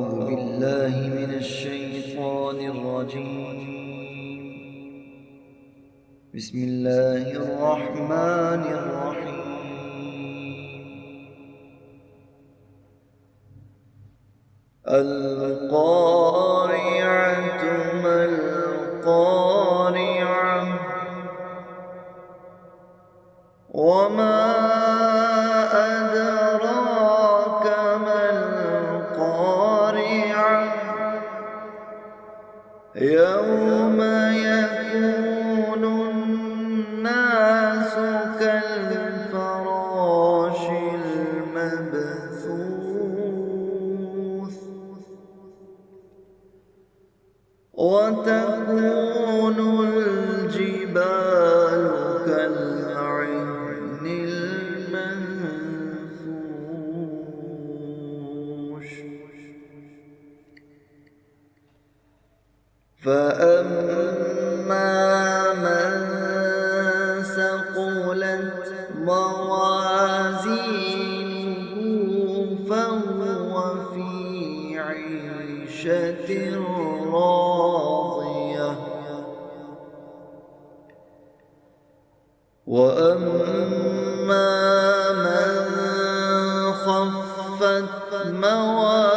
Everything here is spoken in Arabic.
أعوذ بالله من الشيطان الرجيم. بسم الله الرحمن الرحيم. القارعة ما القارعة وما أدراك ما القارعة يوم يكون الناس كالفراش المبثوث وتكون الجبال كالعهن المنفوش فأما من ثقلت موازينه فهو في عيشة راضية وأما من خفت موازينه